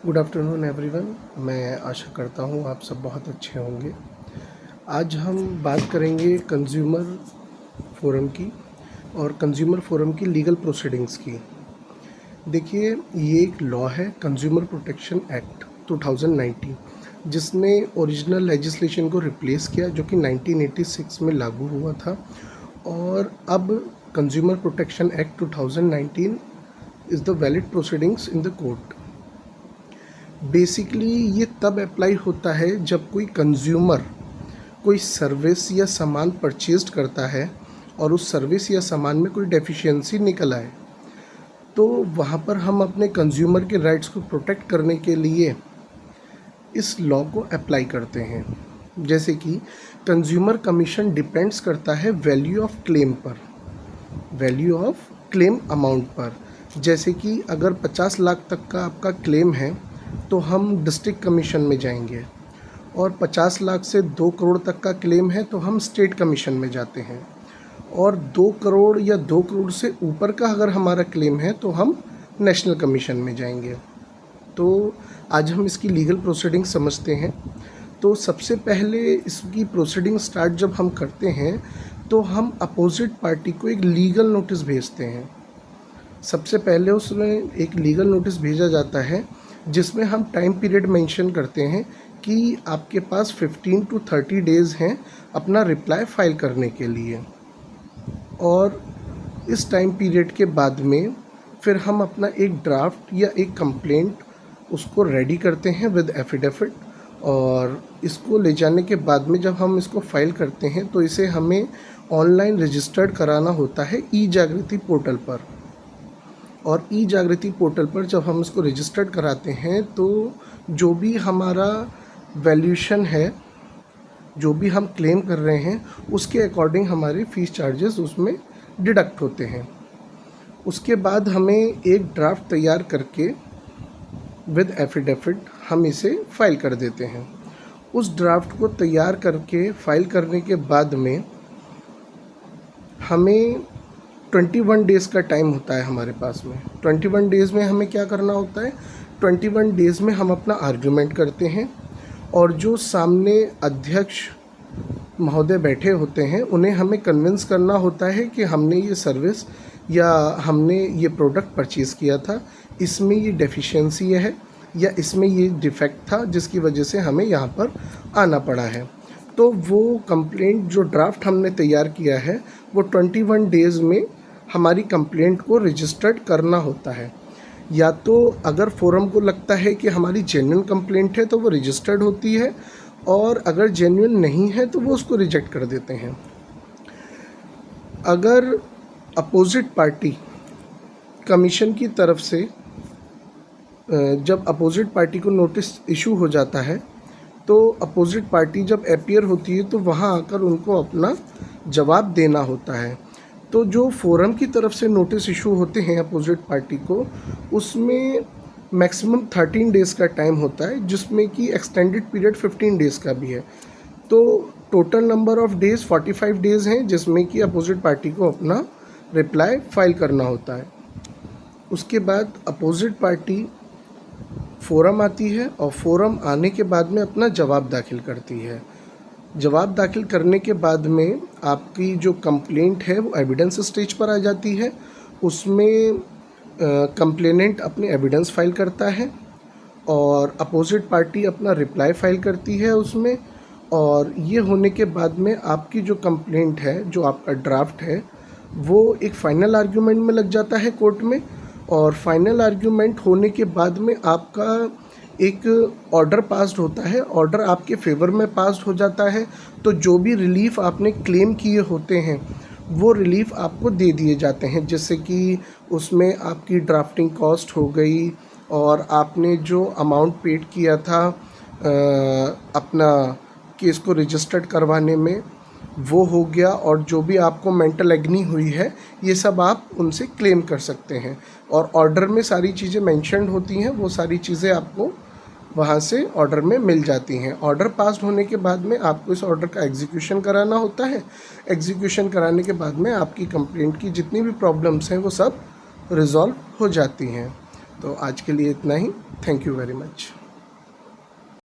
Good afternoon everyone. मैं आशा करता हूँ आप सब बहुत अच्छे होंगे। आज हम बात करेंगे कंज्यूमर फोरम की और कंज्यूमर फोरम की लीगल प्रोसीडिंग्स की। देखिए, ये एक लॉ है कंज्यूमर प्रोटेक्शन एक्ट 2019, जिसने ओरिजिनल लेजिस्लेशन को रिप्लेस किया जो कि 1986 में लागू हुआ था। और अब consumer protection act 2019 is the valid proceedings in the court. Basically ये तब अप्लाई होता है जब कोई कंज्यूमर कोई सर्विस या सामान परचेज करता है और उस सर्विस या सामान में कोई डेफिशिएंसी निकल आए, तो वहाँ पर हम अपने कंज्यूमर के राइट्स को प्रोटेक्ट करने के लिए इस लॉ को अप्लाई करते हैं। जैसे कि कंज्यूमर कमीशन डिपेंड्स करता है वैल्यू ऑफ क्लेम पर, वैल्यू ऑफ क्लेम अमाउंट पर। जैसे कि अगर 50 लाख तक का आपका क्लेम है तो हम डिस्ट्रिक्ट कमीशन में जाएंगे, और 50 लाख से 2 करोड़ तक का क्लेम है तो हम स्टेट कमीशन में जाते हैं, और 2 करोड़ या 2 करोड़ से ऊपर का अगर हमारा क्लेम है तो हम नेशनल कमीशन में जाएंगे। तो आज हम इसकी लीगल प्रोसीडिंग समझते हैं। तो सबसे पहले इसकी प्रोसीडिंग स्टार्ट जब हम करते हैं तो हम अपोजिट पार्टी को एक लीगल नोटिस भेजते हैं। सबसे पहले उसमें एक लीगल नोटिस भेजा जाता है जिसमें हम टाइम पीरियड मेंशन करते हैं कि आपके पास 15 to 30 डेज़ हैं अपना रिप्लाई फाइल करने के लिए। और इस टाइम पीरियड के बाद में फिर हम अपना एक ड्राफ्ट या एक कंप्लेंट उसको रेडी करते हैं विद एफिडेविट, और इसको ले जाने के बाद में जब हम इसको फाइल करते हैं तो इसे हमें ऑनलाइन रजिस्टर्ड कराना होता है ई जागृति पोर्टल पर। और ई जागृति पोर्टल पर जब हम इसको रजिस्टर्ड कराते हैं तो जो भी हमारा वैल्यूशन है, जो भी हम क्लेम कर रहे हैं, उसके अकॉर्डिंग हमारे फ़ीस चार्जेस उसमें डिडक्ट होते हैं। उसके बाद हमें एक ड्राफ्ट तैयार करके विद एफिडेविट हम इसे फाइल कर देते हैं। उस ड्राफ्ट को तैयार करके फाइल करने के बाद में हमें 21 डेज़ का टाइम होता है हमारे पास में। 21 डेज़ में हमें क्या करना होता है? 21 डेज़ में हम अपना आर्ग्यूमेंट करते हैं, और जो सामने अध्यक्ष महोदय बैठे होते हैं उन्हें हमें कन्विंस करना होता है कि हमने ये सर्विस या हमने ये प्रोडक्ट परचेज़ किया था, इसमें ये डेफिशिएंसी है या इसमें ये डिफेक्ट था जिसकी वजह से हमें यहाँ पर आना पड़ा है। तो वो कंप्लेंट जो ड्राफ्ट हमने तैयार किया है वो 21 डेज़ में हमारी कंप्लेंट को रजिस्टर्ड करना होता है। या तो अगर फोरम को लगता है कि हमारी जेन्युइन कंप्लेंट है तो वो रजिस्टर्ड होती है, और अगर जेन्युइन नहीं है तो वो उसको रिजेक्ट कर देते हैं। अगर अपोजिट पार्टी कमीशन की तरफ से जब अपोजिट पार्टी को नोटिस इशू हो जाता है तो अपोजिट पार्टी जब अपीयर होती है तो वहाँ आकर उनको अपना जवाब देना होता है। तो जो फोरम की तरफ से नोटिस इशू होते हैं अपोजिट पार्टी को, उसमें मैक्सिमम 13 डेज़ का टाइम होता है, जिसमें कि एक्सटेंडेड पीरियड 15 डेज़ का भी है। तो total number of days 45 days हैं जिसमें कि अपोजिट पार्टी को अपना रिप्लाई फाइल करना होता है। उसके बाद अपोजिट पार्टी फोरम आती है और फोरम आने के बाद में अपना जवाब दाखिल करती है। जवाब दाखिल करने के बाद में आपकी जो कंप्लेंट है वो एविडेंस स्टेज पर आ जाती है। उसमें कंप्लेनेंट अपने एविडेंस फाइल करता है और अपोजिट पार्टी अपना रिप्लाई फाइल करती है उसमें। और ये होने के बाद में आपकी जो कंप्लेंट है, जो आपका ड्राफ्ट है, वो एक फ़ाइनल आर्ग्यूमेंट में लग जाता है कोर्ट में। और फाइनल आर्ग्यूमेंट होने के बाद में आपका एक ऑर्डर पास्ड होता है, ऑर्डर आपके फेवर में पास्ड हो जाता है। तो जो भी रिलीफ़ आपने क्लेम किए होते हैं वो रिलीफ़ आपको दे दिए जाते हैं, जैसे कि उसमें आपकी ड्राफ्टिंग कॉस्ट हो गई, और आपने जो अमाउंट पेड किया था अपना केस को रजिस्टर्ड करवाने में वो हो गया, और जो भी आपको मेंटल एग्नी हुई है ये सब आप उनसे क्लेम कर सकते हैं। और ऑर्डर में सारी चीज़ें मेंशन्ड होती हैं, वो सारी चीज़ें आपको वहाँ से ऑर्डर में मिल जाती हैं। ऑर्डर पास होने के बाद में आपको इस ऑर्डर का एग्जीक्यूशन कराना होता है। एग्जीक्यूशन कराने के बाद में आपकी कंप्लेंट की जितनी भी प्रॉब्लम्स हैं वो सब रिज़ॉल्व हो जाती हैं। तो आज के लिए इतना ही। Thank you very much.